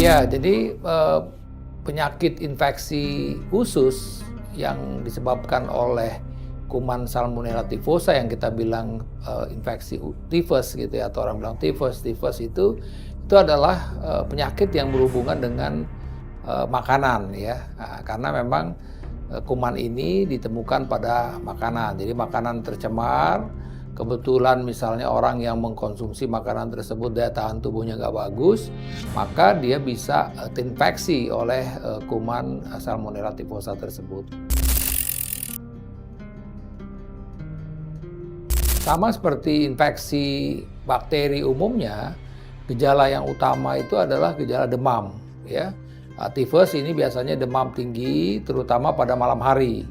Ya, jadi penyakit infeksi usus yang disebabkan oleh kuman Salmonella typhosa yang kita bilang infeksi tifus gitu ya, atau orang bilang tifus. Tifus itu adalah penyakit yang berhubungan dengan makanan ya. Nah, karena memang kuman ini ditemukan pada makanan. Jadi makanan tercemar, kebetulan misalnya orang yang mengkonsumsi makanan tersebut daya tahan tubuhnya nggak bagus, maka dia bisa terinfeksi oleh kuman Salmonella typhosa tersebut. Sama seperti infeksi bakteri umumnya, gejala yang utama itu adalah gejala demam ya. Tifus ini biasanya demam tinggi terutama pada malam hari.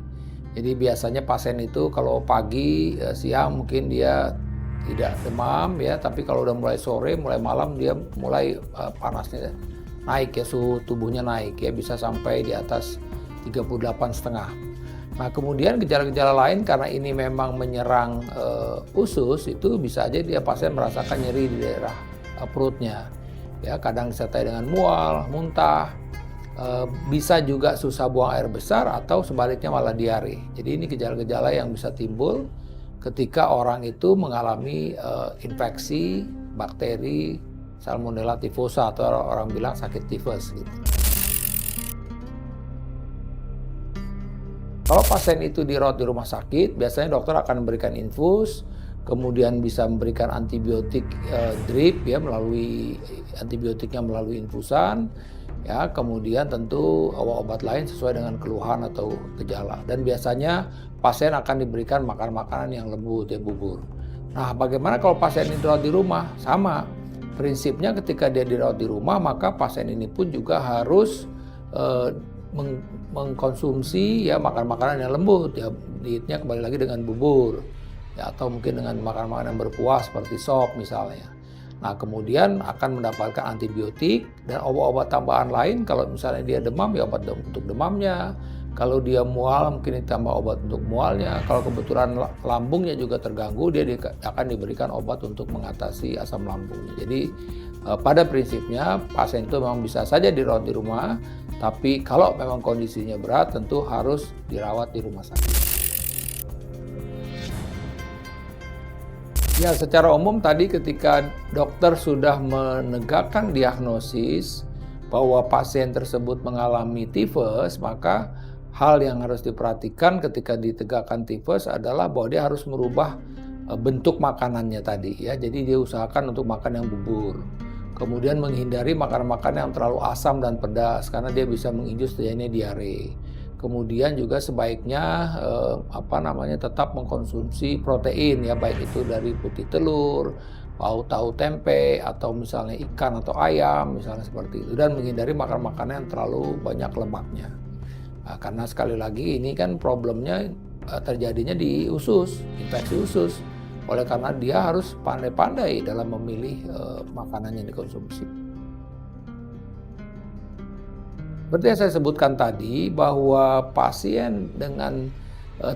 Jadi biasanya pasien itu kalau pagi, siang mungkin dia tidak demam ya, tapi kalau udah mulai sore, mulai malam dia mulai panasnya naik ya, suhu tubuhnya naik ya, bisa sampai di atas 38,5. Nah kemudian gejala-gejala lain karena ini memang menyerang usus, itu bisa aja dia pasien merasakan nyeri di daerah perutnya. Ya, kadang disertai dengan mual, muntah, bisa juga susah buang air besar atau sebaliknya malah diare. Jadi ini gejala-gejala yang bisa timbul ketika orang itu mengalami infeksi bakteri Salmonella typhosa atau orang bilang sakit tifus gitu. Kalau pasien itu dirawat di rumah sakit, biasanya dokter akan memberikan infus, kemudian bisa memberikan antibiotik drip ya, melalui antibiotiknya melalui infusan. Ya, kemudian tentu obat-obat lain sesuai dengan keluhan atau gejala. Dan biasanya pasien akan diberikan makanan-makanan yang lembut, ya bubur. Nah, bagaimana kalau pasien ini dirawat di rumah? Sama. Prinsipnya ketika dia dirawat di rumah, maka pasien ini pun juga harus mengkonsumsi ya makanan-makanan yang lembut. Ya, dietnya kembali lagi dengan bubur. Ya, atau mungkin dengan makanan-makanan yang berkuah seperti sop misalnya. Nah, kemudian akan mendapatkan antibiotik dan obat-obat tambahan lain. Kalau misalnya dia demam, ya obat untuk demamnya. Kalau dia mual, mungkin ditambah obat untuk mualnya. Kalau kebetulan lambungnya juga terganggu, dia akan diberikan obat untuk mengatasi asam lambungnya. Jadi, pada prinsipnya pasien itu memang bisa saja dirawat di rumah, tapi kalau memang kondisinya berat, tentu harus dirawat di rumah sakit. Ya, secara umum tadi ketika dokter sudah menegakkan diagnosis bahwa pasien tersebut mengalami tifus, maka hal yang harus diperhatikan ketika ditegakkan tifus adalah bahwa dia harus merubah bentuk makanannya tadi ya. Jadi dia usahakan untuk makan yang bubur. Kemudian menghindari makanan-makanan yang terlalu asam dan pedas karena dia bisa menginjus terjadinya diare. Kemudian juga sebaiknya tetap mengkonsumsi protein ya, baik itu dari putih telur, tahu tempe, atau misalnya ikan atau ayam misalnya seperti itu, dan menghindari makanan-makanan yang terlalu banyak lemaknya. Nah, karena sekali lagi ini kan problemnya terjadinya di usus, infeksi usus. Oleh karena dia harus pandai-pandai dalam memilih makanan yang dikonsumsi. Seperti yang saya sebutkan tadi, bahwa pasien dengan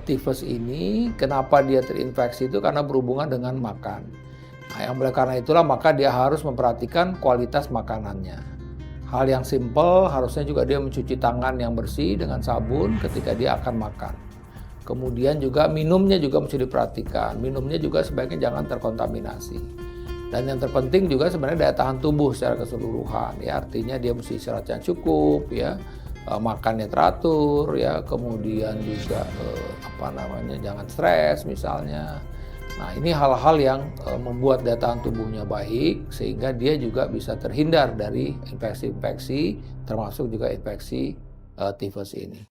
tifus ini, kenapa dia terinfeksi itu karena berhubungan dengan makan. Nah, yang oleh karena itulah maka dia harus memperhatikan kualitas makanannya. Hal yang simpel, harusnya juga dia mencuci tangan yang bersih dengan sabun ketika dia akan makan. Kemudian juga minumnya juga mesti diperhatikan. Minumnya juga sebaiknya jangan terkontaminasi. Dan yang terpenting juga sebenarnya daya tahan tubuh secara keseluruhan ya, artinya dia mesti istirahat yang cukup ya, makannya teratur ya, kemudian juga jangan stres misalnya. Nah, ini hal-hal yang membuat daya tahan tubuhnya baik sehingga dia juga bisa terhindar dari infeksi-infeksi termasuk juga infeksi tifus ini.